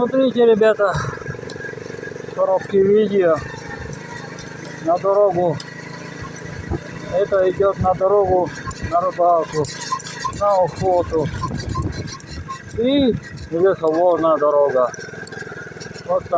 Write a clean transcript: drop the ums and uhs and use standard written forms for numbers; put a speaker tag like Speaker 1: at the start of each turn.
Speaker 1: Смотрите, ребята, короткие видео на дорогу. Это идет на дорогу, на рыбалку, на охоту. И лесовозная дорога. Вот так.